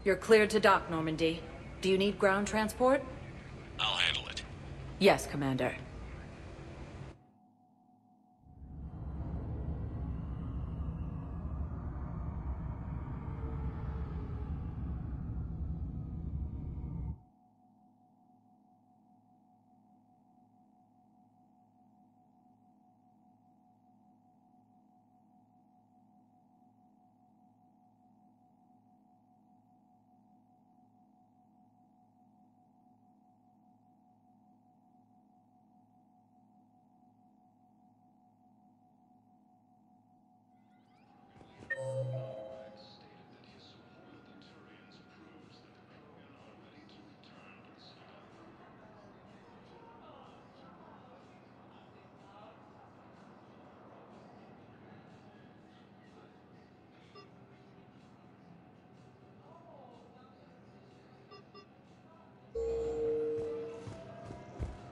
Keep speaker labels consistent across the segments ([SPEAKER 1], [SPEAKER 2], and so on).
[SPEAKER 1] You're cleared to dock, Normandy. Do you need ground transport?
[SPEAKER 2] I'll handle it.
[SPEAKER 1] Yes, Commander.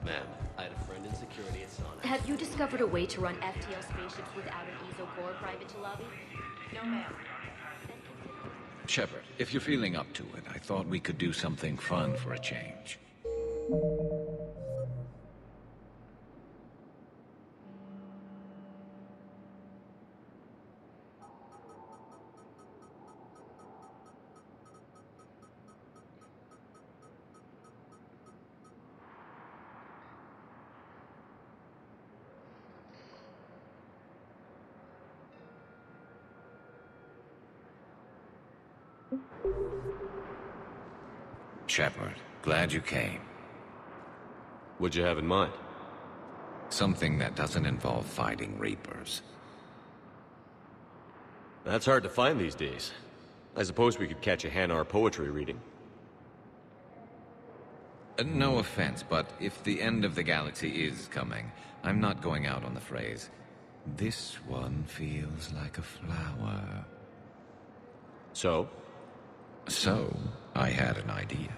[SPEAKER 2] Ma'am, I had a friend in security at Sonic.
[SPEAKER 3] Have you discovered a way to run FTL spaceships without an ESO core private to lobby? No, ma'am.
[SPEAKER 4] Shepard, if you're feeling up to it, I thought we could do something fun for a change. Shepard, glad you came.
[SPEAKER 2] What'd you have in mind?
[SPEAKER 4] Something that doesn't involve fighting Reapers.
[SPEAKER 2] That's hard to find these days. I suppose we could catch a Hanar poetry reading.
[SPEAKER 4] No offense, but if the end of the galaxy is coming, I'm not going out on the phrase, "This one feels like a flower."
[SPEAKER 2] So?
[SPEAKER 4] So, I had an idea.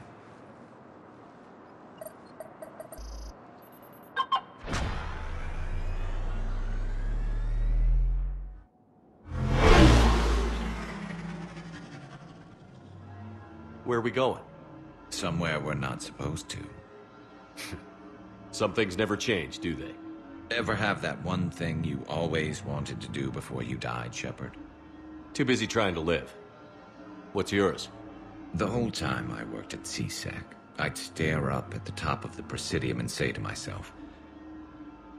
[SPEAKER 2] Where are we going?
[SPEAKER 4] Somewhere we're not supposed to.
[SPEAKER 2] Some things never change, do they?
[SPEAKER 4] Ever have that one thing you always wanted to do before you died, Shepard?
[SPEAKER 2] Too busy trying to live. What's yours?
[SPEAKER 4] The whole time I worked at CSEC, I'd stare up at the top of the Presidium and say to myself,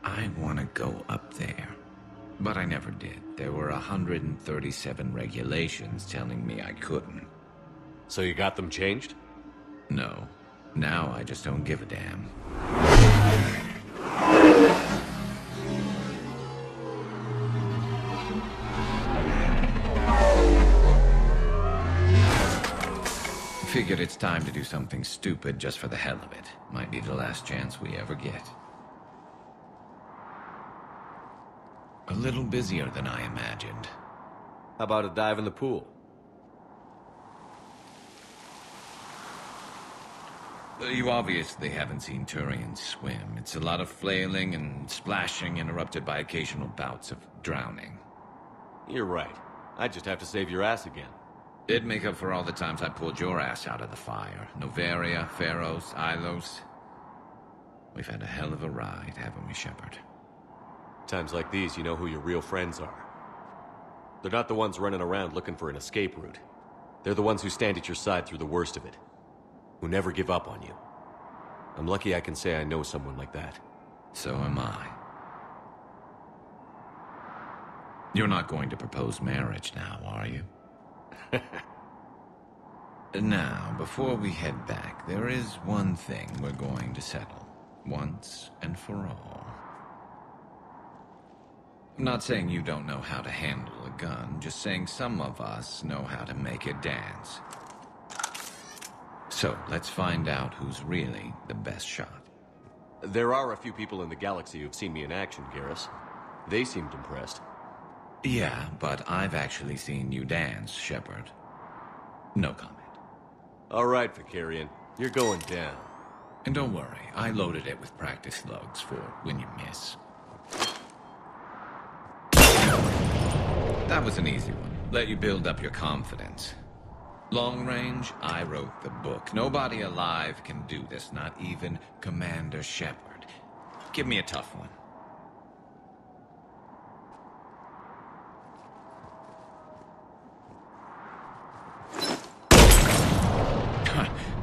[SPEAKER 4] I want to go up there. But I never did. There were 137 regulations telling me I couldn't.
[SPEAKER 2] So you got them changed?
[SPEAKER 4] No. Now I just don't give a damn. figured it's time to do something stupid just for the hell of it. Might be the last chance we ever get. A little busier than I imagined.
[SPEAKER 2] How about a dive in the pool?
[SPEAKER 4] You obviously haven't seen Turians swim. It's a lot of flailing and splashing, interrupted by occasional bouts of drowning.
[SPEAKER 2] You're right. I just have to save your ass again.
[SPEAKER 4] It'd make up for all the times I pulled your ass out of the fire. Noveria, Pharos, Ilos. We've had a hell of a ride, haven't we, Shepard?
[SPEAKER 2] Times like these, you know who your real friends are. They're not the ones running around looking for an escape route. They're the ones who stand at your side through the worst of it. Who never give up on you. I'm lucky I can say I know someone like that.
[SPEAKER 4] So am I. You're not going to propose marriage now, are you? Now, before we head back, there is one thing we're going to settle. Once and for all. I'm not saying you don't know how to handle a gun, just saying some of us know how to make it dance. So, let's find out who's really the best shot.
[SPEAKER 2] There are a few people in the galaxy who've seen me in action, Garrus. They seemed impressed.
[SPEAKER 4] Yeah, but I've actually seen you dance, Shepard. No comment.
[SPEAKER 2] All right, Vicarian. You're going down.
[SPEAKER 4] And don't worry, I loaded it with practice slugs for when you miss. That was an easy one. Let you build up your confidence. Long range, I wrote the book. Nobody alive can do this, not even Commander Shepard. Give me a tough one.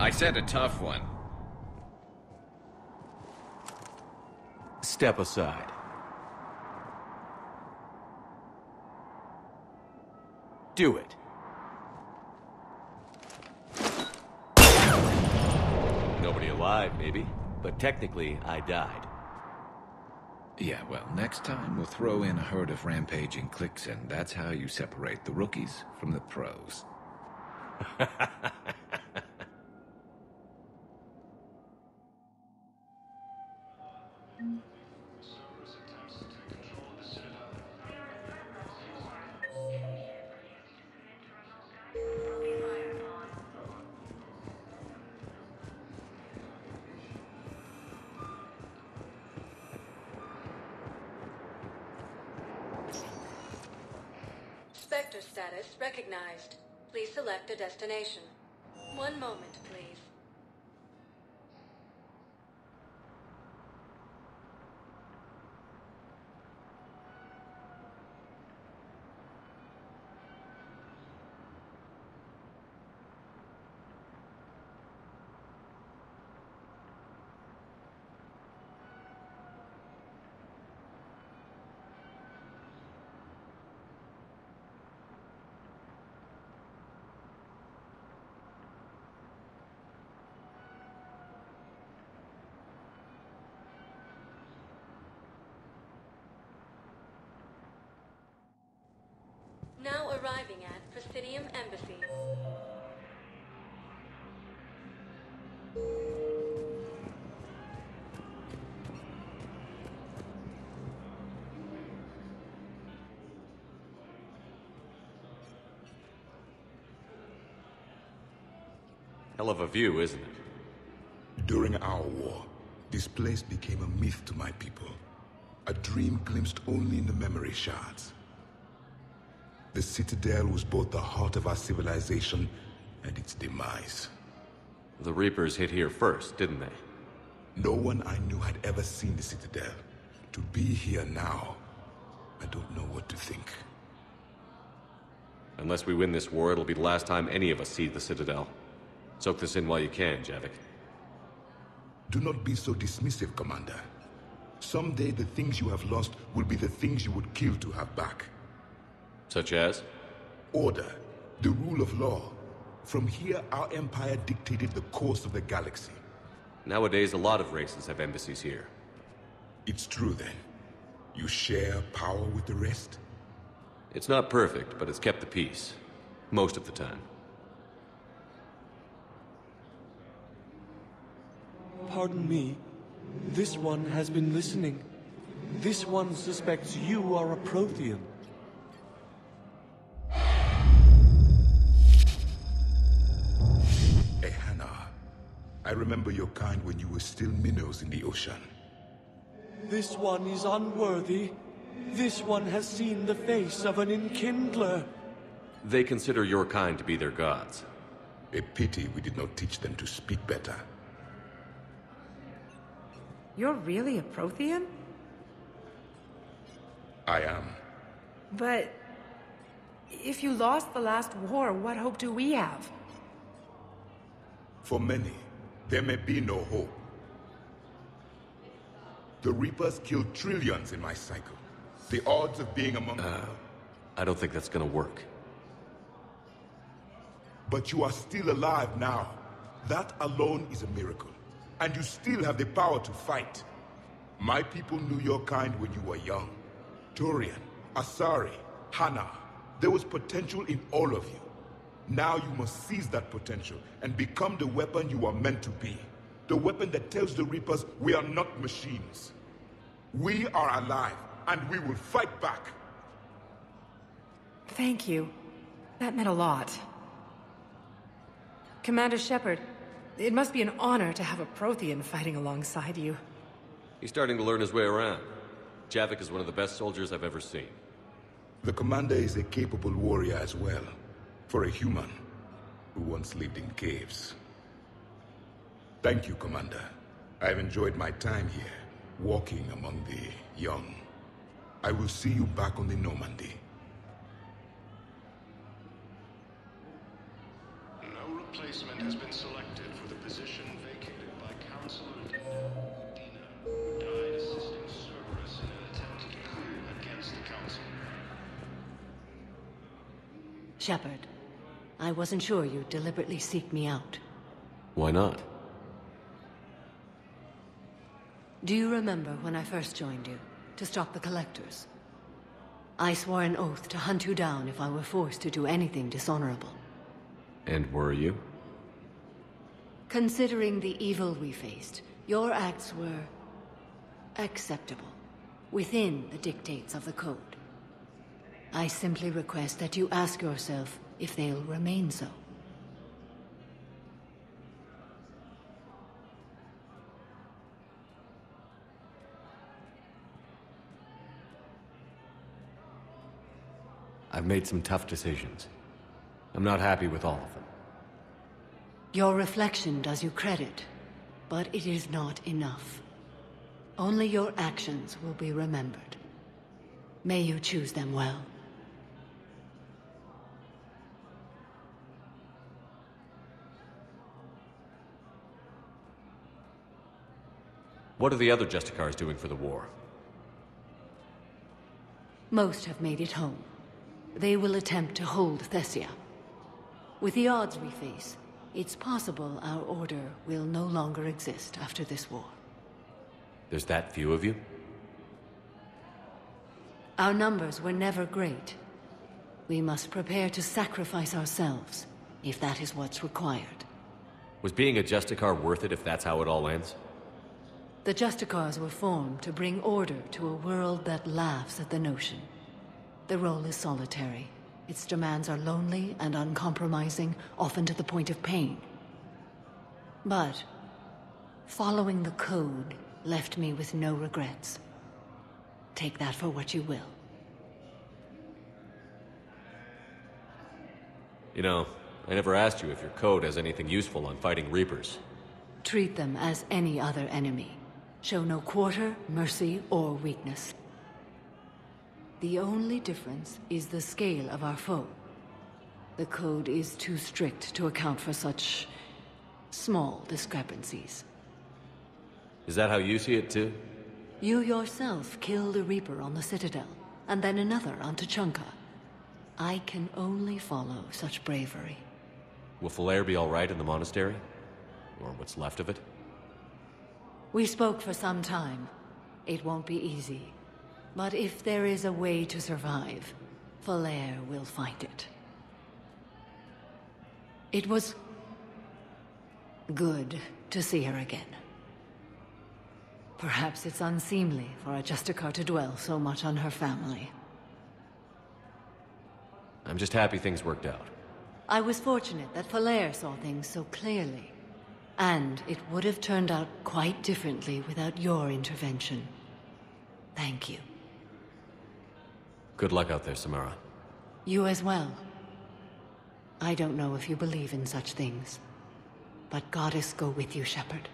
[SPEAKER 4] I said a tough one.
[SPEAKER 2] Step aside. Do it. Nobody alive, maybe. But technically, I died.
[SPEAKER 4] Yeah, well, next time we'll throw in a herd of rampaging cliques, and that's how you separate the rookies from the pros.
[SPEAKER 5] Spectre status recognized. Please select a destination. One moment, please. Now arriving at Presidium Embassy.
[SPEAKER 2] Hell of a view, isn't it?
[SPEAKER 6] During our war, this place became a myth to my people. A dream glimpsed only in the memory shards. The Citadel was both the heart of our civilization and its demise.
[SPEAKER 2] The Reapers hit here first, didn't they?
[SPEAKER 6] No one I knew had ever seen the Citadel. To be here now, I don't know what to think.
[SPEAKER 2] Unless we win this war, it'll be the last time any of us see the Citadel. Soak this in while you can, Javik.
[SPEAKER 6] Do not be so dismissive, Commander. Someday the things you have lost will be the things you would kill to have back.
[SPEAKER 2] Such as?
[SPEAKER 6] Order, the rule of law. From here, our empire dictated the course of the galaxy.
[SPEAKER 2] Nowadays, a lot of races have embassies here.
[SPEAKER 6] It's true, then. You share power with the rest?
[SPEAKER 2] It's not perfect, but it's kept the peace. Most of the time.
[SPEAKER 7] pardon me. This one has been listening. This one suspects you are a Prothean.
[SPEAKER 6] Hey, Hannah. I remember your kind when you were still minnows in the ocean.
[SPEAKER 7] This one is unworthy. This one has seen the face of an enkindler.
[SPEAKER 2] They consider your kind to be their gods.
[SPEAKER 6] A pity we did not teach them to speak better.
[SPEAKER 1] You're really a Prothean?
[SPEAKER 6] I am.
[SPEAKER 1] But if you lost the last war, what hope do we have?
[SPEAKER 6] For many, there may be no hope. The Reapers killed trillions in my cycle. The odds of being among them.
[SPEAKER 2] I don't think that's gonna work.
[SPEAKER 6] But you are still alive now. That alone is a miracle. And you still have the power to fight. My people knew your kind when you were young. Turian, Asari, Hannah. There was potential in all of you. Now you must seize that potential and become the weapon you are meant to be. The weapon that tells the Reapers we are not machines. We are alive, and we will fight back.
[SPEAKER 1] Thank you. That meant a lot. Commander Shepard, it must be an honor to have a Prothean fighting alongside you.
[SPEAKER 2] He's starting to learn his way around. Javik is one of the best soldiers I've ever seen.
[SPEAKER 6] The commander is a capable warrior as well. For a human who once lived in caves. Thank you, Commander. I've enjoyed my time here, walking among the young. I will see you back on the Normandy.
[SPEAKER 8] No replacement has been selected for the position vacated by Counselor Dina. Died assisting Cerberus in an attempted coup against the Council.
[SPEAKER 9] Shepard, I wasn't sure you'd deliberately seek me out.
[SPEAKER 2] Why not?
[SPEAKER 9] Do you remember when I first joined you, to stop the Collectors? I swore an oath to hunt you down if I were forced to do anything dishonorable.
[SPEAKER 2] And were you?
[SPEAKER 9] Considering the evil we faced, your acts were acceptable, within the dictates of the Code. I simply request that you ask yourself if they'll remain so.
[SPEAKER 2] I've made some tough decisions. I'm not happy with all of them.
[SPEAKER 9] Your reflection does you credit, but it is not enough. Only your actions will be remembered. May you choose them well.
[SPEAKER 2] What are the other Justicars doing for the war?
[SPEAKER 9] Most have made it home. They will attempt to hold Thessia. With the odds we face, it's possible our order will no longer exist after this war.
[SPEAKER 2] There's that few of you?
[SPEAKER 9] Our numbers were never great. We must prepare to sacrifice ourselves, if that is what's required.
[SPEAKER 2] Was being a Justicar worth it if that's how it all ends?
[SPEAKER 9] The Justicars were formed to bring order to a world that laughs at the notion. The role is solitary. Its demands are lonely and uncompromising, often to the point of pain. But following the Code left me with no regrets. Take that for what you will.
[SPEAKER 2] You know, I never asked you if your code has anything useful on fighting Reapers.
[SPEAKER 9] Treat them as any other enemy. Show no quarter, mercy, or weakness. The only difference is the scale of our foe. The Code is too strict to account for such small discrepancies.
[SPEAKER 2] Is that how you see it too?
[SPEAKER 9] You yourself killed a Reaper on the Citadel, and then another on Tuchanka. I can only follow such bravery.
[SPEAKER 2] Will Falair be all right in the monastery? Or what's left of it?
[SPEAKER 9] We spoke for some time. It won't be easy. But if there is a way to survive, Falair will find it. It was good to see her again. Perhaps it's unseemly for a Justicar to dwell so much on her family.
[SPEAKER 2] I'm just happy things worked out.
[SPEAKER 9] I was fortunate that Falair saw things so clearly. And it would have turned out quite differently without your intervention. Thank you.
[SPEAKER 2] Good luck out there, Samara.
[SPEAKER 9] You as well. I don't know if you believe in such things, but Goddess go with you, Shepard.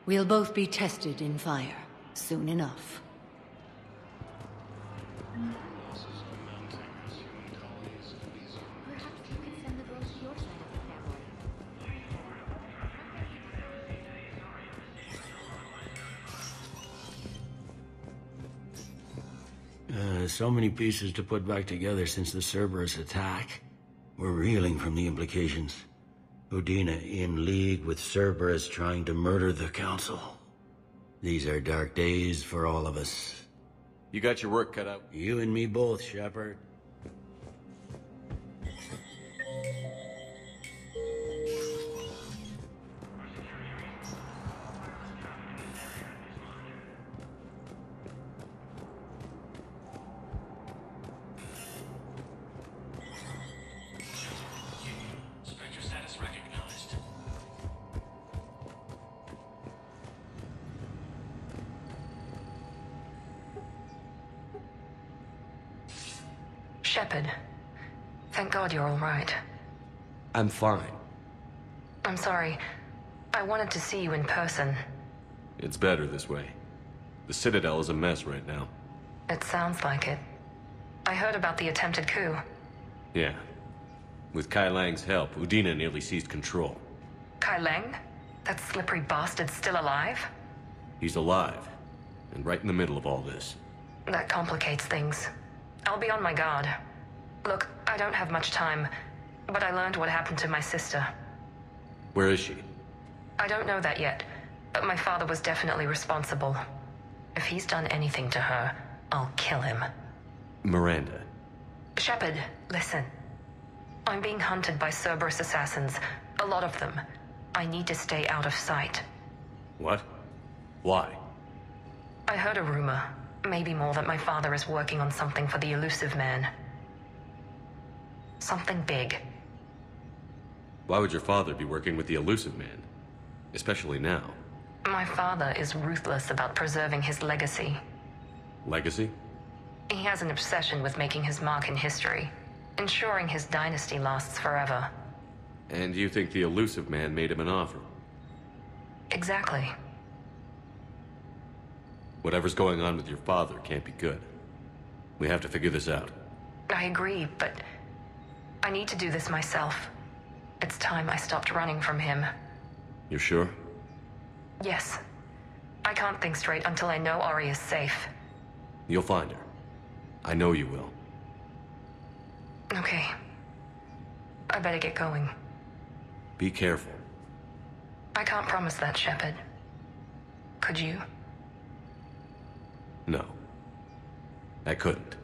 [SPEAKER 9] We'll both be tested in fire, soon enough.
[SPEAKER 8] Losses are mounting as human colonies flee zone.
[SPEAKER 3] Perhaps you could send the girls to your side of the family.
[SPEAKER 10] So many pieces to put back together since the Cerberus attack. We're reeling from the implications. Udina in league with Cerberus trying to murder the Council. These are dark days for all of us.
[SPEAKER 2] You got your work cut out.
[SPEAKER 10] You and me both, Shepard.
[SPEAKER 7] Spectre status recognized.
[SPEAKER 11] Shepard. Thank God you're all right.
[SPEAKER 2] I'm fine.
[SPEAKER 11] I'm sorry. I wanted to see you in person.
[SPEAKER 2] It's better this way. The Citadel is a mess right now.
[SPEAKER 11] It sounds like it. I heard about the attempted coup.
[SPEAKER 2] Yeah. With Kai Lang's help, Udina nearly seized control.
[SPEAKER 11] Kai Leng? That slippery bastard's still alive?
[SPEAKER 2] He's alive, and right in the middle of all this.
[SPEAKER 11] That complicates things. I'll be on my guard. Look, I don't have much time, but I learned what happened to my sister.
[SPEAKER 2] Where is she?
[SPEAKER 11] I don't know that yet, but my father was definitely responsible. If he's done anything to her, I'll kill him.
[SPEAKER 2] Miranda.
[SPEAKER 11] Shepard, listen. I'm being hunted by Cerberus assassins. A lot of them. I need to stay out of sight.
[SPEAKER 2] What? Why?
[SPEAKER 11] I heard a rumor, maybe more, that my father is working on something for the Elusive Man. Something big.
[SPEAKER 2] Why would your father be working with the Elusive Man? Especially now.
[SPEAKER 11] My father is ruthless about preserving his legacy.
[SPEAKER 2] Legacy?
[SPEAKER 11] He has an obsession with making his mark in history, ensuring his dynasty lasts forever.
[SPEAKER 2] And you think the Elusive Man made him an offer?
[SPEAKER 11] Exactly.
[SPEAKER 2] Whatever's going on with your father can't be good. We have to figure this out.
[SPEAKER 11] I agree, but I need to do this myself. It's time I stopped running from him.
[SPEAKER 2] You're sure?
[SPEAKER 11] Yes. I can't think straight until I know Ari is safe.
[SPEAKER 2] You'll find her. I know you will.
[SPEAKER 11] Okay. I better get going.
[SPEAKER 2] Be careful.
[SPEAKER 11] I can't promise that, Shepard. Could you?
[SPEAKER 2] No. I couldn't.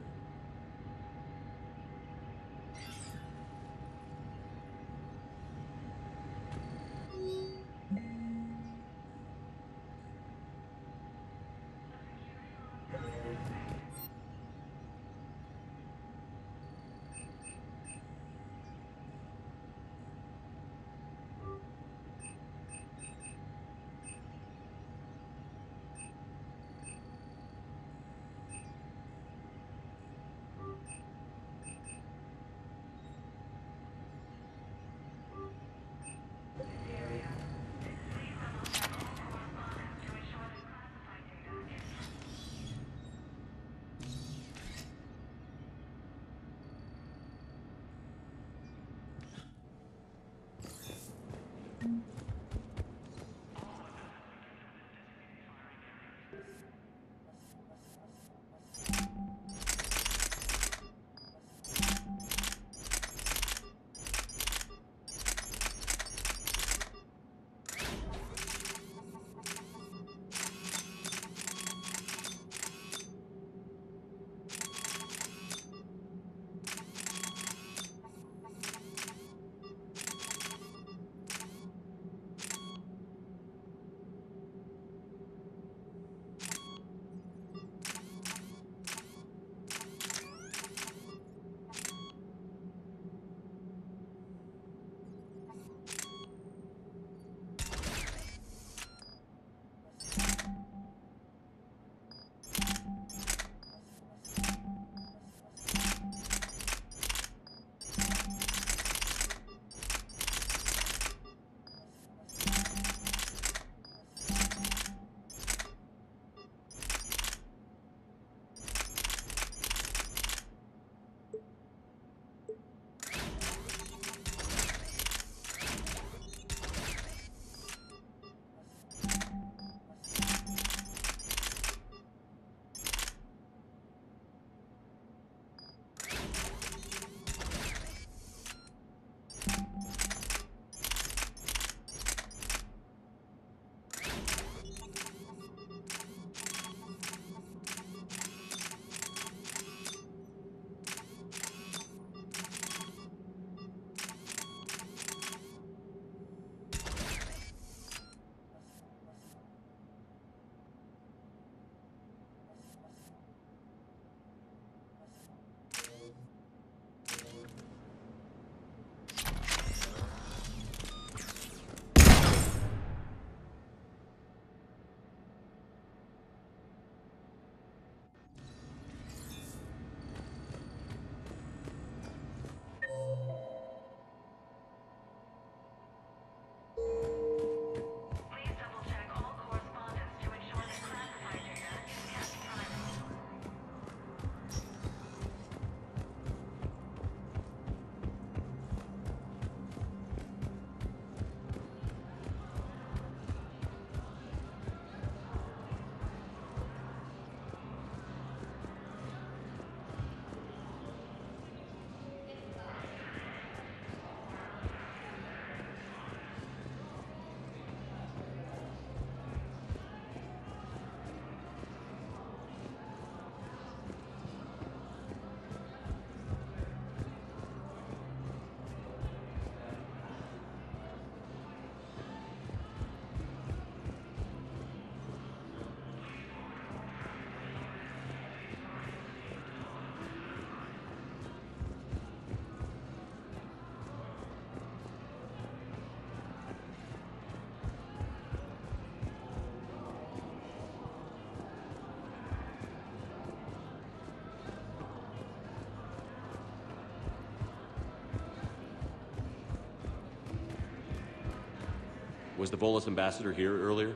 [SPEAKER 2] Was the Volus ambassador here earlier?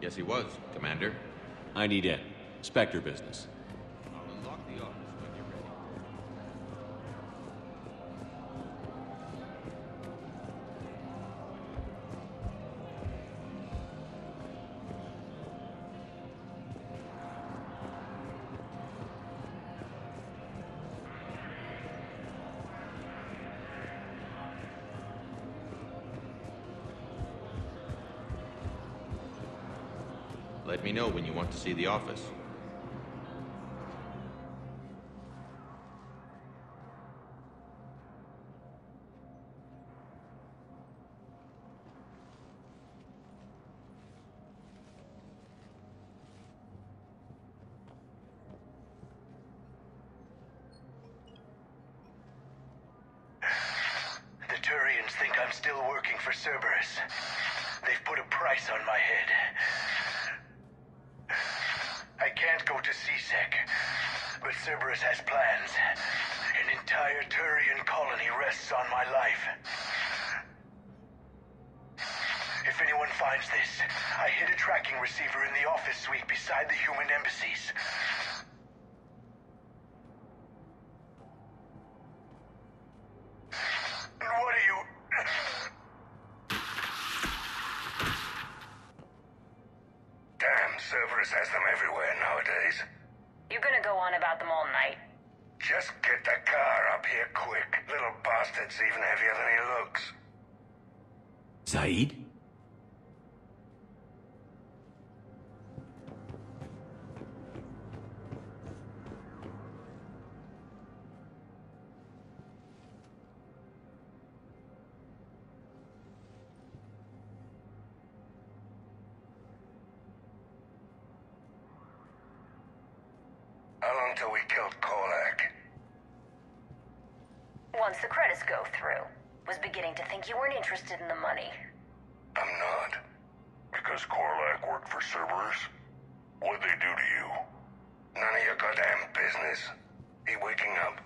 [SPEAKER 4] Yes, he was, Commander.
[SPEAKER 2] I need in. Spectre business.
[SPEAKER 4] I'll unlock the office when you're ready. Let me know when you want to see the office.
[SPEAKER 12] The Turians think I'm still working for Cerberus. They've put a price on my head. I can't go to CSEC, but Cerberus has plans. An entire Turian colony rests on my life. If anyone finds this, I hid a tracking receiver in the office suite beside the human embassies. What are you... Damn, Cerberus has them everywhere nowadays.
[SPEAKER 11] You gonna go on about them all night?
[SPEAKER 12] Just get the car up here quick. Little bastard's even heavier than he looks.
[SPEAKER 2] Zaid?
[SPEAKER 12] How long till we killed Korlak?
[SPEAKER 11] Once the credits go through. Was beginning to think you weren't interested in the money.
[SPEAKER 12] I'm not. Because Korlak worked for Cerberus? What'd they do to you? None of your goddamn business. He waking up?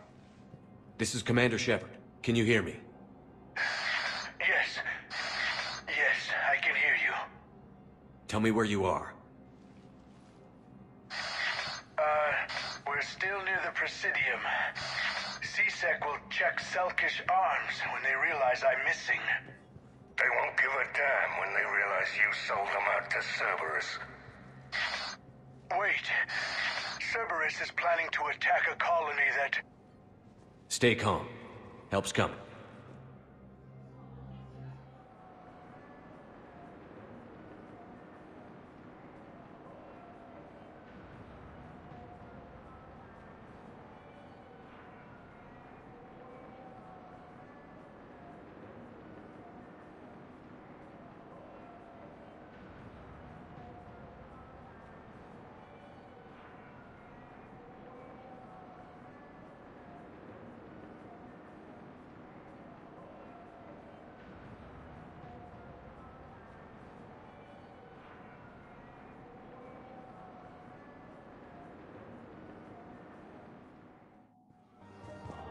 [SPEAKER 2] This is Commander Shepard. Can you hear me?
[SPEAKER 12] Yes. Yes, I can hear you.
[SPEAKER 2] Tell me where you are.
[SPEAKER 12] We're still near the Presidium. CSEC will check Selkish arms when they realize I'm missing. They won't give a damn when they realize you sold them out to Cerberus. Wait. Cerberus is planning to attack a colony that...
[SPEAKER 2] Stay calm. Help's coming.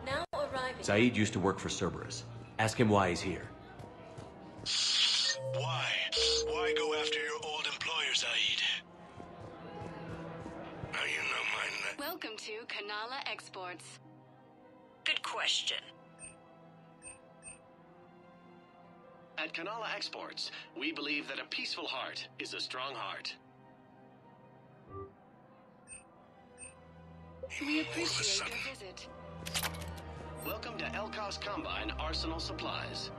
[SPEAKER 5] Now arriving.
[SPEAKER 2] Zaid used to work for Cerberus. Ask him why he's here.
[SPEAKER 12] Why? Why go after your old employer, Zaid? Now you know my...
[SPEAKER 13] Welcome to Kanala Exports.
[SPEAKER 14] Good question.
[SPEAKER 8] At Kanala Exports, we believe that a peaceful heart is a strong heart.
[SPEAKER 13] We appreciate your visit.
[SPEAKER 8] Welcome to Elkos Combine Arsenal Supplies.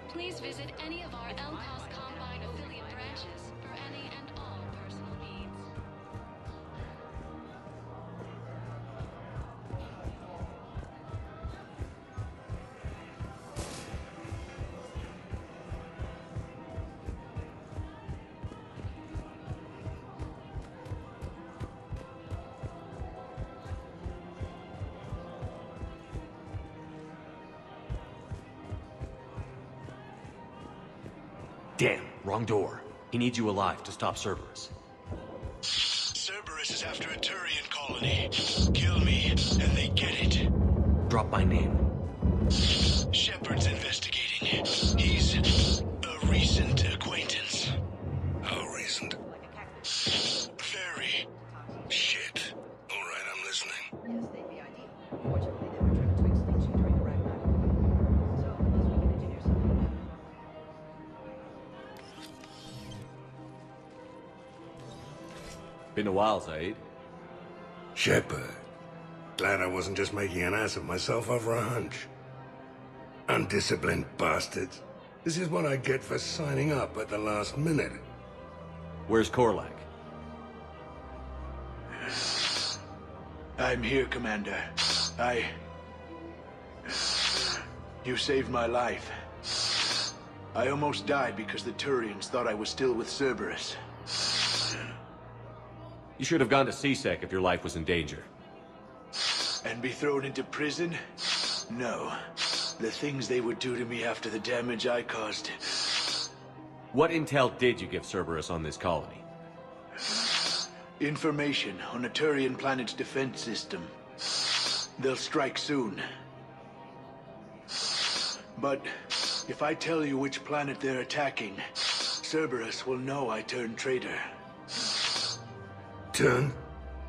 [SPEAKER 13] Please visit any of our Elkos Combine affiliate branches for any and all personal needs.
[SPEAKER 2] Damn, wrong door. He needs you alive to stop Cerberus.
[SPEAKER 12] Cerberus is after a Turian colony. Kill me, and they get it.
[SPEAKER 2] Drop my name.
[SPEAKER 12] Shepard's investigating.
[SPEAKER 15] Fortunately, they were driven to extinction during the Ragnarok. So, unless we can engineer something better.
[SPEAKER 2] Been a while, Zaid.
[SPEAKER 12] Shepard. Glad I wasn't just making an ass of myself over a hunch. Undisciplined bastards. This is what I get for signing up at the last minute.
[SPEAKER 2] Where's Korlak?
[SPEAKER 16] I'm here, Commander. You saved my life. I almost died because the Turians thought I was still with Cerberus.
[SPEAKER 2] You should have gone to CSEC if your life was in danger.
[SPEAKER 16] And be thrown into prison? No. The things they would do to me after the damage I caused.
[SPEAKER 2] What intel did you give Cerberus on this colony?
[SPEAKER 16] Information on a Turian planet's defense system. They'll strike soon. But if I tell you which planet they're attacking, Cerberus will know I turned traitor.
[SPEAKER 12] Turn?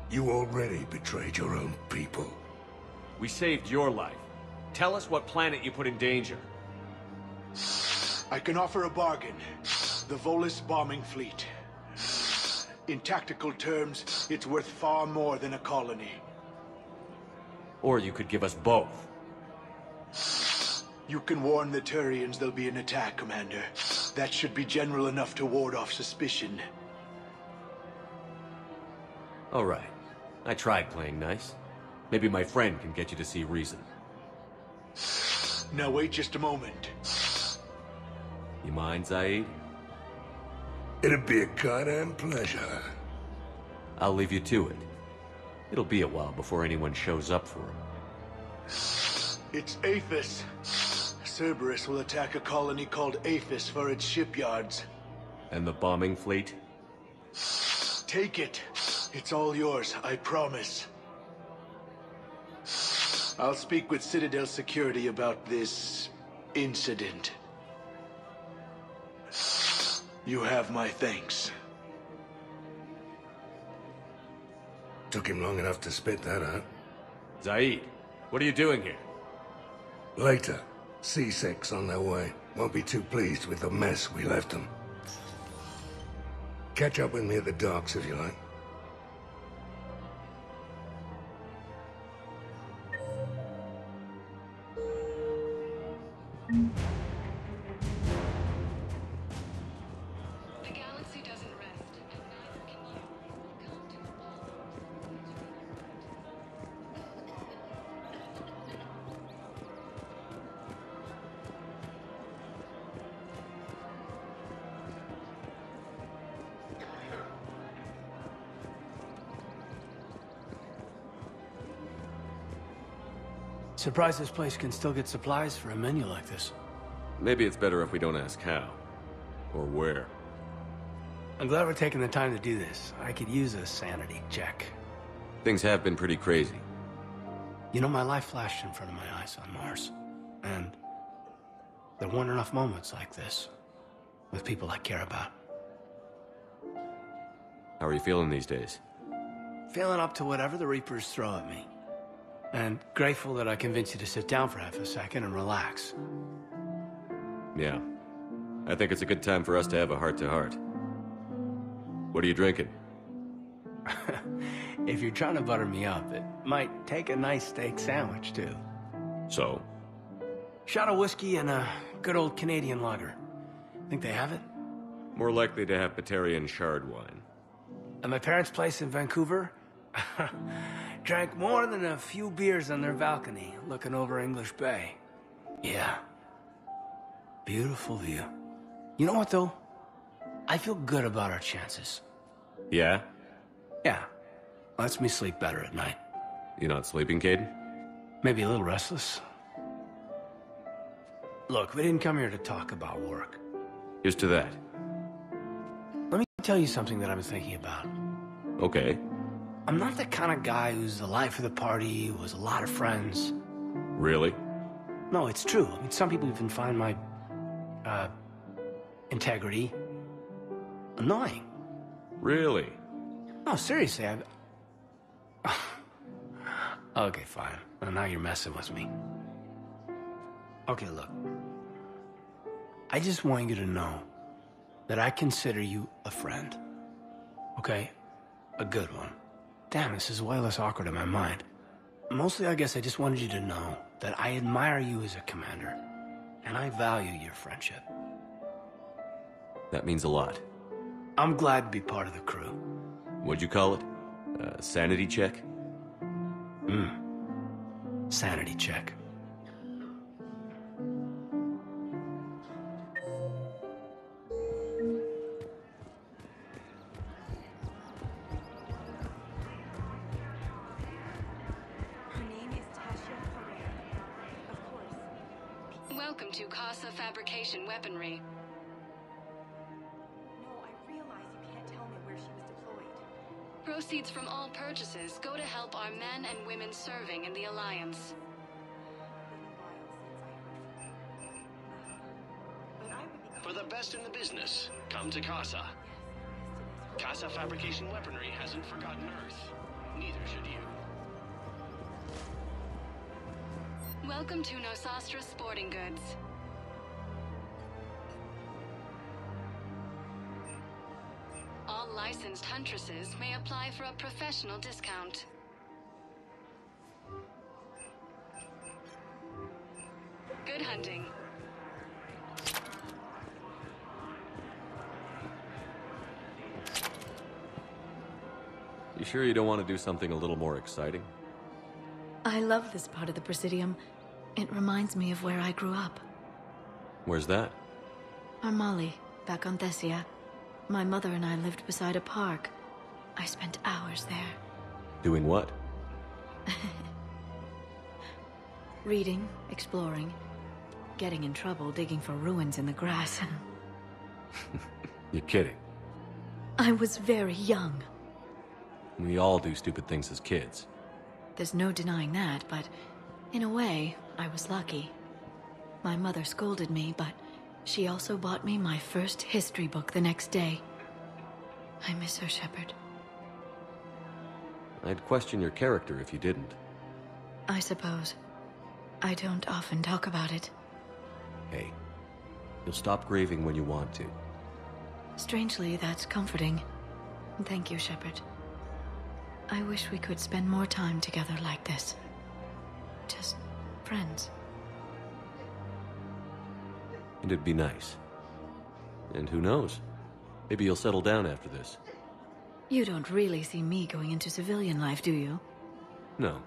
[SPEAKER 12] You already betrayed your own people.
[SPEAKER 2] We saved your life. Tell us what planet you put in danger.
[SPEAKER 16] I can offer a bargain. The Volus bombing fleet. In tactical terms, it's worth far more than a colony.
[SPEAKER 2] Or you could give us both.
[SPEAKER 16] You can warn the Turians there'll be an attack, Commander. That should be general enough to ward off suspicion.
[SPEAKER 2] All right. I tried playing nice. Maybe my friend can get you to see reason.
[SPEAKER 16] Now wait just a moment.
[SPEAKER 2] You mind, Zaid?
[SPEAKER 12] It'd be a goddamn pleasure.
[SPEAKER 2] I'll leave you to it. It'll be a while before anyone shows up for him.
[SPEAKER 16] It's Aphis. Cerberus will attack a colony called Aphis for its shipyards.
[SPEAKER 2] And the bombing fleet?
[SPEAKER 16] Take it. It's all yours, I promise. I'll speak with Citadel security about this incident. You have my thanks.
[SPEAKER 12] Took him long enough to spit that out.
[SPEAKER 2] Zaid, what are you doing here?
[SPEAKER 12] Later. C6's on their way. Won't be too pleased with the mess we left them. Catch up with me at the docks if you like.
[SPEAKER 13] The galaxy doesn't rest, and neither can you. Come to a pause.
[SPEAKER 17] Surprised this place can still get supplies for a menu like this.
[SPEAKER 2] Maybe it's better if we don't ask how. Or where.
[SPEAKER 17] I'm glad we're taking the time to do this. I could use a sanity check.
[SPEAKER 2] Things have been pretty crazy.
[SPEAKER 17] You know, my life flashed in front of my eyes on Mars. And there weren't enough moments like this with people I care about.
[SPEAKER 2] How are you feeling these days?
[SPEAKER 17] Feeling up to whatever the Reapers throw at me. And grateful that I convinced you to sit down for half a second and relax.
[SPEAKER 2] Yeah. I think it's a good time for us to have a heart-to-heart. What are you drinking?
[SPEAKER 17] If you're trying to butter me up, it might take a nice steak sandwich, too.
[SPEAKER 2] So?
[SPEAKER 17] Shot of whiskey and a good old Canadian lager. Think they have it?
[SPEAKER 2] More likely to have Batarian shard wine.
[SPEAKER 17] At my parents' place in Vancouver, drank more than a few beers on their balcony, looking over English Bay. Yeah. Beautiful view. You know what, though? I feel good about our chances.
[SPEAKER 2] Yeah?
[SPEAKER 17] Yeah. Lets me sleep better at night.
[SPEAKER 2] You not sleeping, Caden?
[SPEAKER 17] Maybe a little restless. Look, we didn't come here to talk about work.
[SPEAKER 2] Here's to that.
[SPEAKER 17] Let me tell you something that I've been thinking about.
[SPEAKER 2] Okay.
[SPEAKER 17] I'm not the kind of guy who's the life of the party, who has a lot of friends.
[SPEAKER 2] Really?
[SPEAKER 17] No, it's true. I mean, some people even find my, integrity annoying. Okay, fine. Well, now you're messing with me. Okay, look. I just want you to know that I consider you a friend. Okay? A good one. Damn, this is way less awkward in my mind. Mostly, I guess I just wanted you to know that I admire you as a commander, and I value your friendship.
[SPEAKER 2] That means a lot.
[SPEAKER 17] I'm glad to be part of the crew.
[SPEAKER 2] What'd you call it? Sanity check?
[SPEAKER 17] Sanity check.
[SPEAKER 13] Welcome to Casa Fabrication Weaponry.
[SPEAKER 1] No, I realize you can't tell me where she was deployed.
[SPEAKER 13] Proceeds from all purchases go to help our men and women serving in the Alliance.
[SPEAKER 8] For the best in the business, come to Casa. Casa Fabrication Weaponry hasn't forgotten Earth. Neither should you.
[SPEAKER 13] Welcome to Nosastra Sporting Goods. All licensed huntresses may apply for a professional discount. Good hunting.
[SPEAKER 2] You sure you don't want to do something a little more exciting?
[SPEAKER 9] I love this part of the Presidium. It reminds me of where I grew up.
[SPEAKER 2] Where's that?
[SPEAKER 9] Armali, back on Thessia. My mother and I lived beside a park. I spent hours there.
[SPEAKER 2] Doing what?
[SPEAKER 9] Reading, exploring, getting in trouble digging for ruins in the grass.
[SPEAKER 2] You're kidding.
[SPEAKER 9] I was very young.
[SPEAKER 2] We all do stupid things as kids.
[SPEAKER 9] There's no denying that, but in a way, I was lucky. My mother scolded me, but she also bought me my first history book the next day. I miss her, Shepard.
[SPEAKER 2] I'd question your character if you didn't.
[SPEAKER 9] I suppose. I don't often talk about it.
[SPEAKER 2] Hey, you'll stop grieving when you want to.
[SPEAKER 9] Strangely, that's comforting. Thank you, Shepard. I wish we could spend more time together like this. Just friends.
[SPEAKER 2] And it'd be nice. And who knows? Maybe you'll settle down after this.
[SPEAKER 9] You don't really see me going into civilian life, do you?
[SPEAKER 2] No.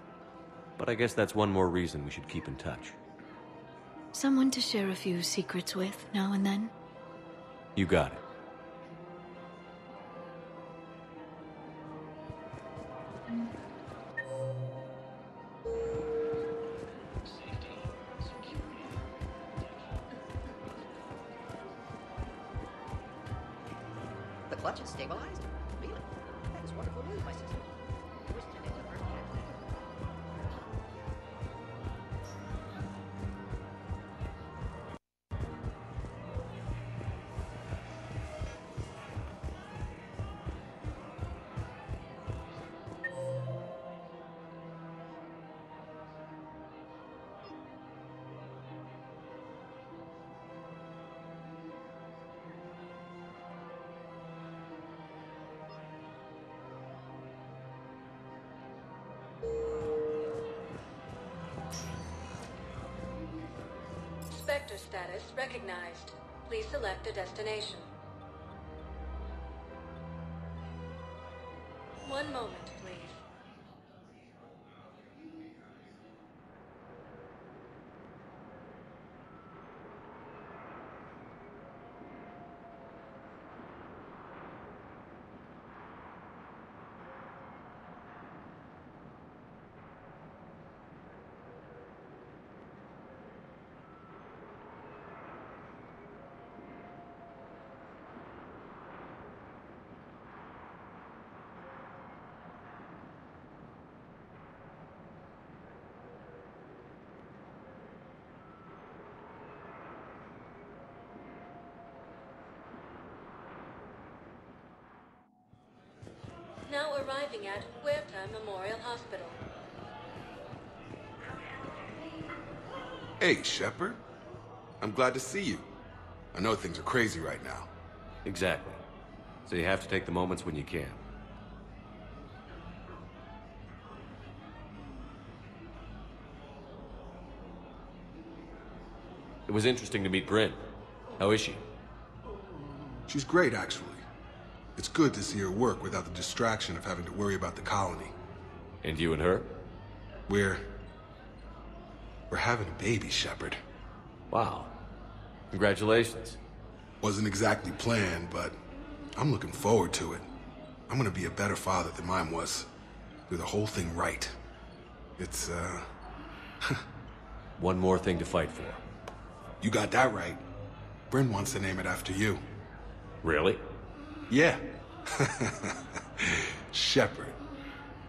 [SPEAKER 2] But I guess that's one more reason we should keep in touch.
[SPEAKER 9] Someone to share a few secrets with now and then?
[SPEAKER 2] You got it.
[SPEAKER 15] The clutch is stabilized. Really? That is wonderful news, my sister. I wish to make the first catch.
[SPEAKER 5] Spectre status recognized. Please select a destination. One moment, please. Now arriving at Huerta Memorial Hospital.
[SPEAKER 6] Hey, Shepard. I'm glad to see you. I know things are crazy right now.
[SPEAKER 2] Exactly. So you have to take the moments when you can. It was interesting to meet Bryn. How is she?
[SPEAKER 6] She's great, actually. It's good to see her work without the distraction of having to worry about the colony.
[SPEAKER 2] And you and her?
[SPEAKER 6] We're having a baby, Shepard.
[SPEAKER 2] Wow. Congratulations.
[SPEAKER 6] Wasn't exactly planned, but I'm looking forward to it. I'm gonna be a better father than mine was. Do the whole thing right. It's,
[SPEAKER 2] One more thing to fight for.
[SPEAKER 6] You got that right. Bryn wants to name it after you.
[SPEAKER 2] Really?
[SPEAKER 6] Yeah. Shepard.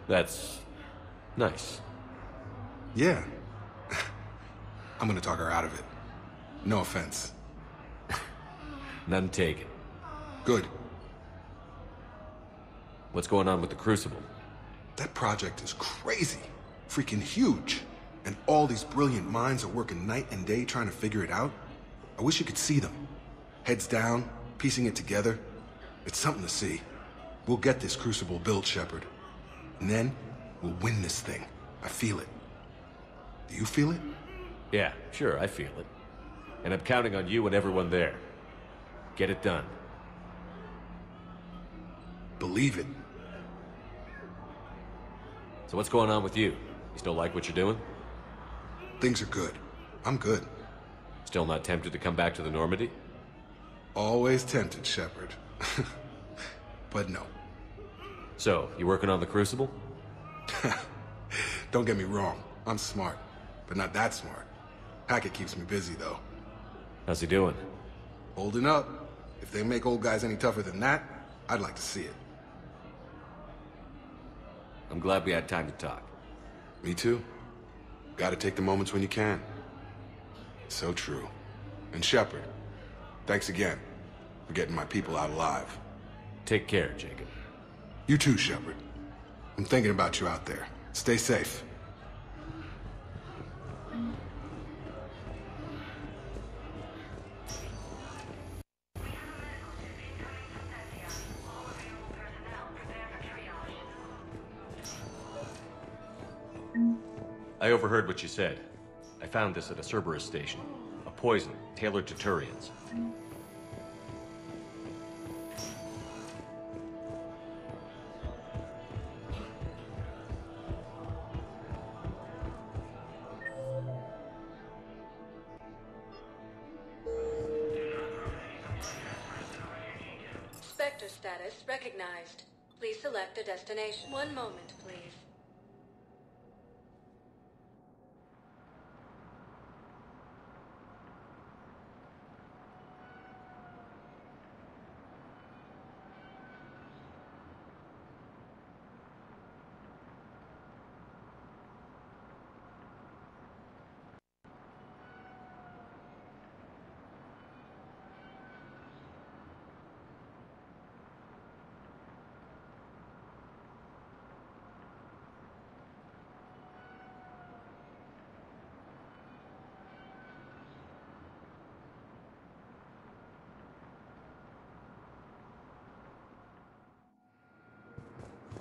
[SPEAKER 2] That's nice.
[SPEAKER 6] Yeah. I'm gonna talk her out of it. No offense.
[SPEAKER 2] None taken.
[SPEAKER 6] Good.
[SPEAKER 2] What's going on with the Crucible?
[SPEAKER 6] That project is crazy. Freaking huge. And all these brilliant minds are working night and day trying to figure it out. I wish you could see them. Heads down, piecing it together. It's something to see. We'll get this Crucible built, Shepard. And then, we'll win this thing. I feel it. Do you feel it?
[SPEAKER 2] Yeah, sure, I feel it. And I'm counting on you and everyone there. Get it done.
[SPEAKER 6] Believe it.
[SPEAKER 2] So what's going on with you? You still like what you're doing?
[SPEAKER 6] Things are good. I'm good.
[SPEAKER 2] Still not tempted to come back to the Normandy?
[SPEAKER 6] Always tempted, Shepard. But no.
[SPEAKER 2] So, you working on the Crucible?
[SPEAKER 6] Don't get me wrong. I'm smart. But not that smart. Hackett keeps me busy, though.
[SPEAKER 2] How's he doing?
[SPEAKER 6] Holding up. If they make old guys any tougher than that, I'd like to see it.
[SPEAKER 2] I'm glad we had time to talk.
[SPEAKER 6] Me too. Gotta take the moments when you can. So true. And Shepard, thanks again for getting my people out alive.
[SPEAKER 2] Take care, Jacob.
[SPEAKER 6] You too, Shepard. I'm thinking about you out there. Stay safe.
[SPEAKER 2] I overheard what you said. I found this at a Cerberus station. A poison tailored to Turians.
[SPEAKER 5] Spectre status recognized. Please select a destination. One moment, please.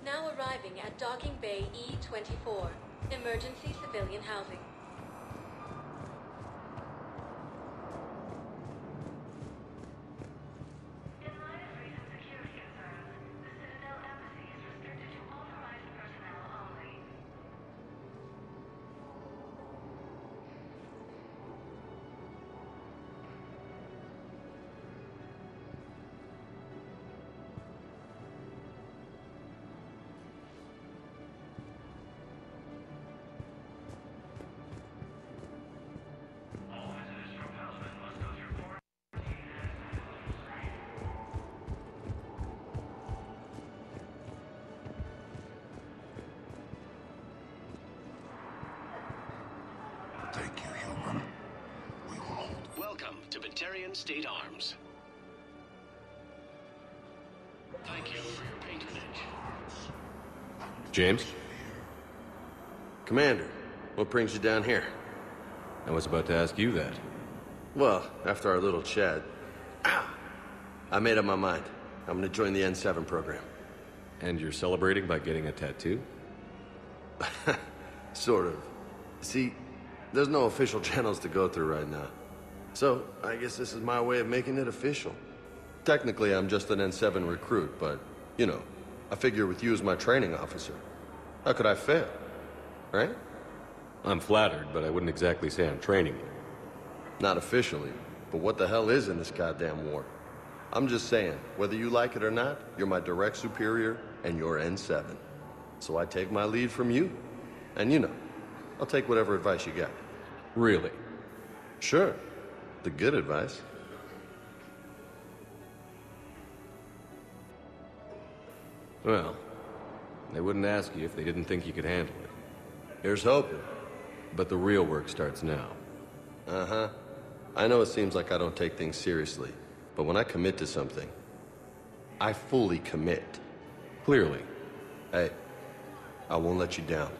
[SPEAKER 5] Now arriving at Docking Bay E-24. Emergency civilian housing.
[SPEAKER 11] In light of recent security concerns, the Citatel embassy is restricted to authorized personnel only.
[SPEAKER 6] Thank you, human. We will hold.
[SPEAKER 18] Welcome to Batarian State Arms. Thank you for your patronage.
[SPEAKER 2] James?
[SPEAKER 19] Commander, what brings you down here?
[SPEAKER 2] I was about to ask you that.
[SPEAKER 19] Well, after our little chat, I made up my mind. I'm gonna join the N7 program.
[SPEAKER 2] And you're celebrating by getting a tattoo?
[SPEAKER 19] Sort of. See, there's no official channels to go through right now. So, I guess this is my way of making it official. Technically, I'm just an N7 recruit, but, you know, I figure with you as my training officer, how could I fail? Right?
[SPEAKER 2] I'm flattered, but I wouldn't exactly say I'm training you.
[SPEAKER 19] Not officially, but what the hell is in this goddamn war? I'm just saying, whether you like it or not, you're my direct superior, and you're N7. So I take my lead from you. And you know, I'll take whatever advice you got.
[SPEAKER 2] Really?
[SPEAKER 19] Sure. The good advice.
[SPEAKER 2] Well, they wouldn't ask you if they didn't think you could handle it.
[SPEAKER 19] Here's hoping.
[SPEAKER 2] But the real work starts now.
[SPEAKER 19] Uh-huh. I know it seems like I don't take things seriously, but when I commit to something, I fully commit.
[SPEAKER 2] Clearly.
[SPEAKER 19] Hey, I won't let you down.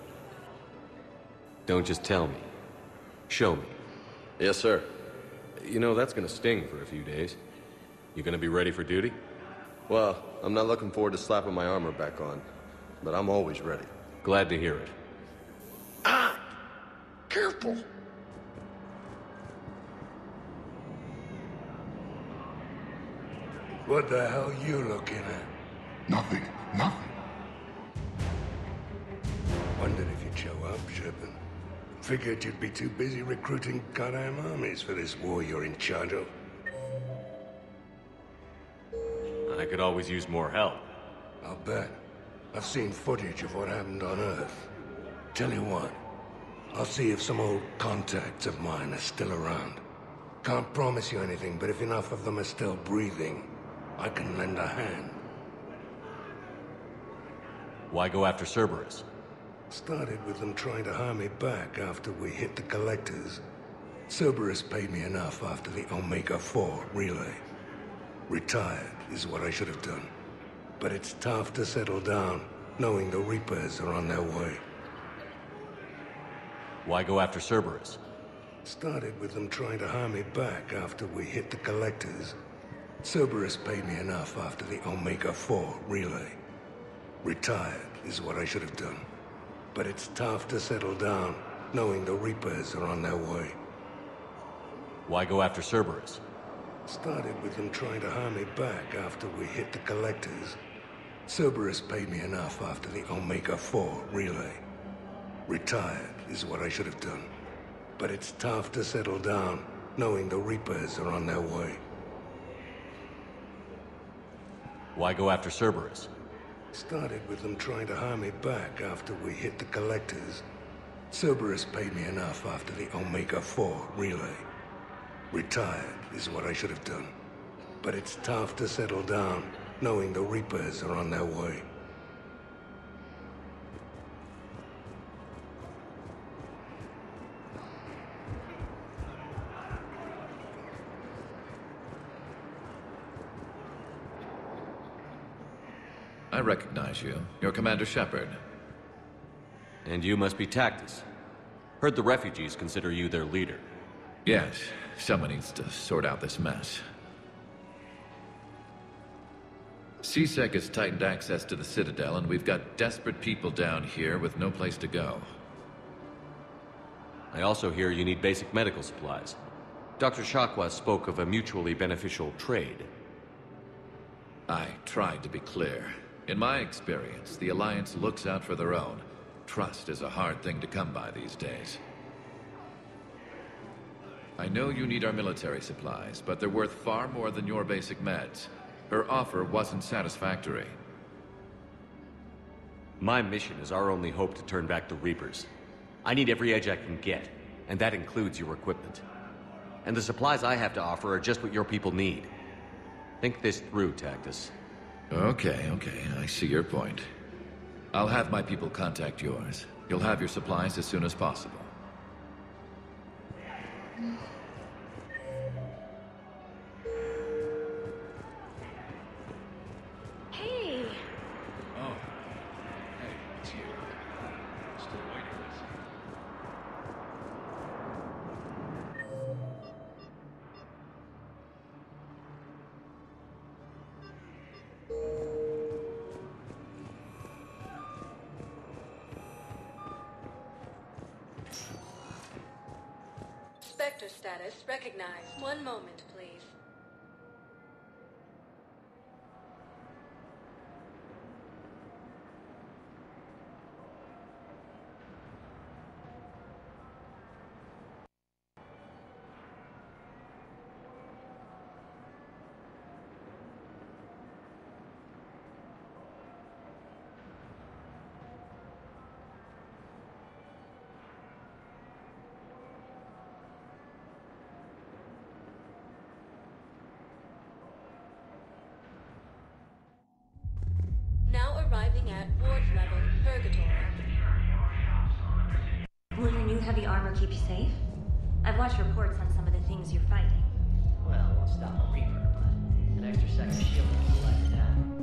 [SPEAKER 2] Don't just tell me. Show me.
[SPEAKER 19] Yes, sir.
[SPEAKER 2] You know, that's gonna sting for a few days. You gonna be ready for duty?
[SPEAKER 19] Well, I'm not looking forward to slapping my armor back on, but I'm always ready.
[SPEAKER 2] Glad to hear it.
[SPEAKER 19] Ah! Careful!
[SPEAKER 12] What the hell you looking at?
[SPEAKER 6] Nothing.
[SPEAKER 12] Wondered if you'd show up, Shepard. Figured you'd be too busy recruiting goddamn armies for this war you're in charge of.
[SPEAKER 2] I could always use more help.
[SPEAKER 12] I'll bet. I've seen footage of what happened on Earth. Tell you what, I'll see if some old contacts of mine are still around. Can't promise you anything, but if enough of them are still breathing, I can lend a hand.
[SPEAKER 2] Why go after Cerberus?
[SPEAKER 12] Started with them trying to hire me back after we hit the collectors. Cerberus paid me enough after the Omega-4 relay. Retired is what I should have done. But it's tough to settle down, knowing the Reapers are on their way.
[SPEAKER 2] Why go after Cerberus?
[SPEAKER 12] Started with them trying to hire me back after we hit the collectors. Cerberus paid me enough after the Omega-4 relay. Retired is what I should have done. But it's tough to settle down, knowing the Reapers are on their way.
[SPEAKER 2] Why go after Cerberus?
[SPEAKER 12] Started with them trying to hire me back after we hit the collectors. Cerberus paid me enough after the Omega-4 relay. Retired is what I should have done. But it's tough to settle down, knowing the Reapers are on their way.
[SPEAKER 2] Why go after Cerberus?
[SPEAKER 12] Started with them trying to hire me back after we hit the collectors. Cerberus paid me enough after the Omega-4 relay. Retired is what I should have done. But it's tough to settle down, knowing the Reapers are on their way.
[SPEAKER 4] I recognize you. You're Commander Shepard.
[SPEAKER 2] And you must be Tactus. Heard the refugees consider you their leader.
[SPEAKER 4] Yes, someone needs to sort out this mess. CSEC has tightened access to the Citadel, and we've got desperate people down here with no place to go.
[SPEAKER 2] I also hear you need basic medical supplies. Dr. Shakwa spoke of a mutually beneficial trade.
[SPEAKER 4] I tried to be clear. In my experience, the Alliance looks out for their own. Trust is a hard thing to come by these days. I know you need our military supplies, but they're worth far more than your basic meds. Her offer wasn't satisfactory.
[SPEAKER 2] My mission is our only hope to turn back the Reapers. I need every edge I can get, and that includes your equipment. And the supplies I have to offer are just what your people need. Think this through, Tactus.
[SPEAKER 4] Okay, I see your point. I'll have my people contact yours. You'll have your supplies as soon as possible.
[SPEAKER 13] Hey!
[SPEAKER 10] Oh. Hey, it's you. Still waiting.
[SPEAKER 5] Sector status recognized. One moment, please. Now arriving at ward level, Purgatory.
[SPEAKER 3] Will your new heavy armor keep you safe? I've watched reports on some of the things you're fighting.
[SPEAKER 15] Well, won't stop a Reaper, but an extra second shield will let it down.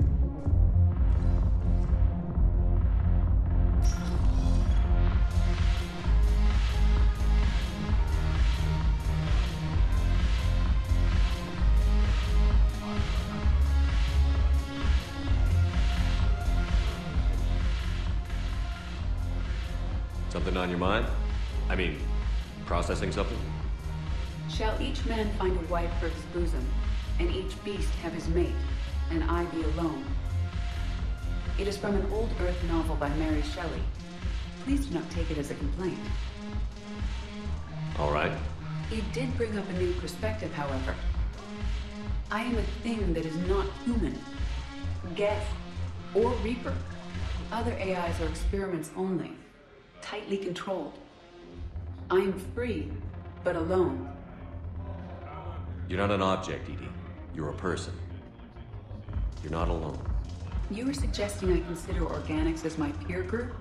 [SPEAKER 2] Something on your mind? I mean, processing something?
[SPEAKER 20] Shall each man find a wife for his bosom, and each beast have his mate, and I be alone? It is from an old Earth novel by Mary Shelley. Please do not take it as a complaint.
[SPEAKER 2] All right.
[SPEAKER 20] It did bring up a new perspective, however. I am a thing that is not human, Geth, or Reaper. Other AIs are experiments only, tightly controlled. I am free, but alone.
[SPEAKER 2] You're not an object, Edie. You're a person. You're not alone.
[SPEAKER 20] You were suggesting I consider organics as my peer group?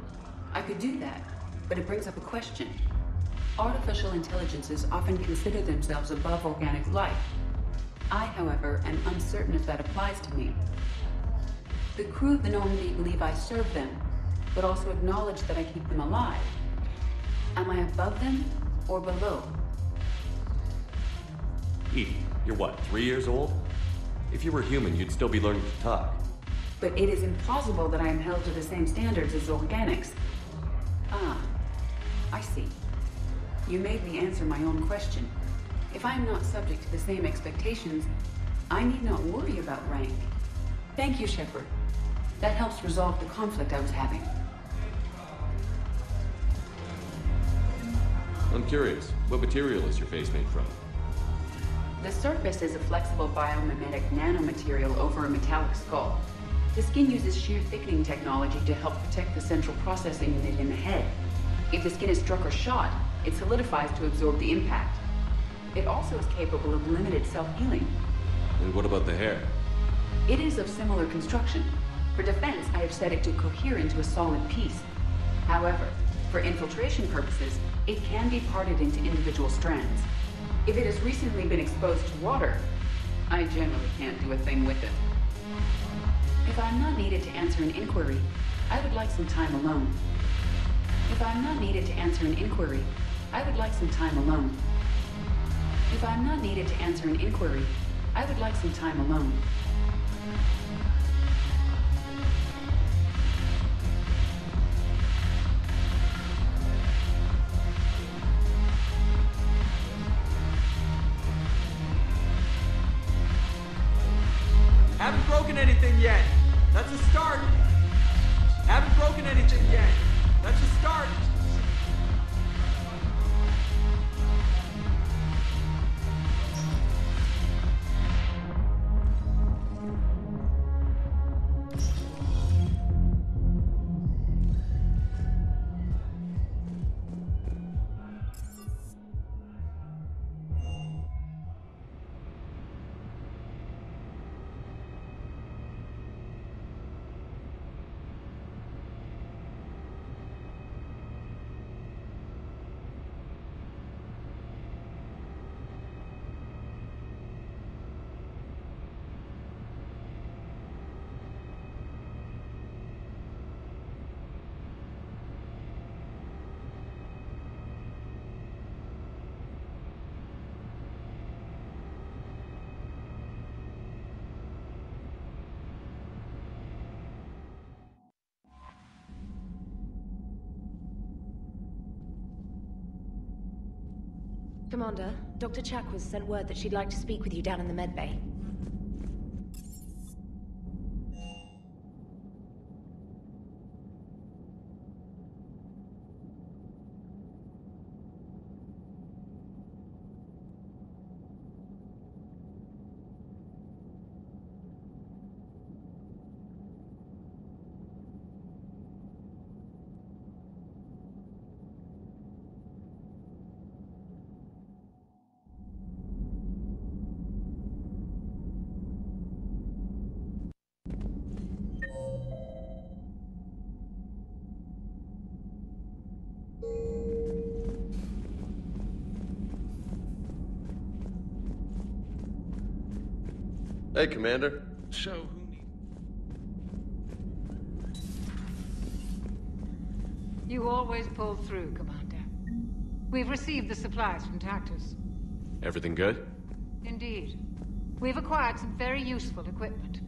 [SPEAKER 20] I could do that, but it brings up a question. Artificial intelligences often consider themselves above organic life. I, however, am uncertain if that applies to me. The crew of the Normandy believe I serve them, but also acknowledge that I keep them alive. Am I above them or below?
[SPEAKER 2] Edie, you're what, 3 years old? If you were human, you'd still be learning to talk.
[SPEAKER 20] But it is implausible that I am held to the same standards as organics. Ah, I see. You made me answer my own question. If I am not subject to the same expectations, I need not worry about rank. Thank you, Shepard. That helps resolve the conflict I was having.
[SPEAKER 2] I'm curious, what material is your face made from?
[SPEAKER 20] The surface is a flexible biomimetic nanomaterial over a metallic skull. The skin uses shear thickening technology to help protect the central processing unit in the head. If the skin is struck or shot, it solidifies to absorb the impact. It also is capable of limited self-healing.
[SPEAKER 2] And what about the hair?
[SPEAKER 20] It is of similar construction. For defense, I have set it to cohere into a solid piece. However, for infiltration purposes, it can be parted into individual strands. If it has recently been exposed to water, I generally can't do a thing with it. If I'm not needed to answer an inquiry, I would like some time alone. If I'm not needed to answer an inquiry, I would like some time alone. If I'm not needed to answer an inquiry, I would like some time alone.
[SPEAKER 21] Haven't broken anything yet. That's a start. Haven't broken anything yet. That's a start.
[SPEAKER 3] Commander, Dr. Chakwas sent word that she'd like to speak with you down in the medbay.
[SPEAKER 19] Hey, Commander.
[SPEAKER 6] So, who
[SPEAKER 7] You always pull through, Commander. We've received the supplies from Tactus.
[SPEAKER 2] Everything good?
[SPEAKER 7] Indeed. We've acquired some very useful equipment.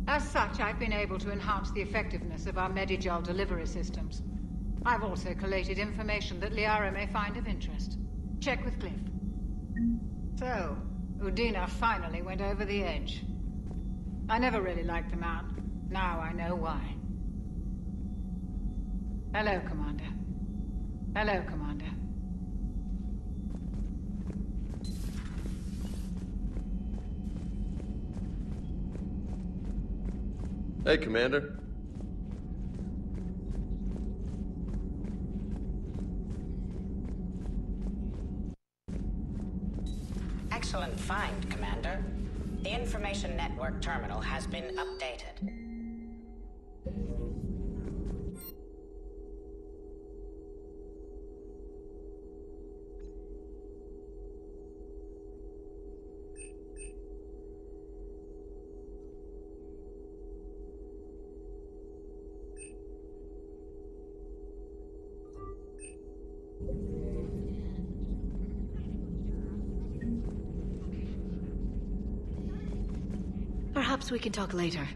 [SPEAKER 7] As such, I've been able to enhance the effectiveness of our Medigel delivery systems. I've also collated information that Liara may find of interest. Check with Cliff. So, Udina finally went over the edge. I never really liked the man. Now I know why. Hello, Commander. Hello, Commander.
[SPEAKER 19] Hey, Commander.
[SPEAKER 14] Excellent find, Commander. The information network terminal has been updated.
[SPEAKER 9] Perhaps we can talk later.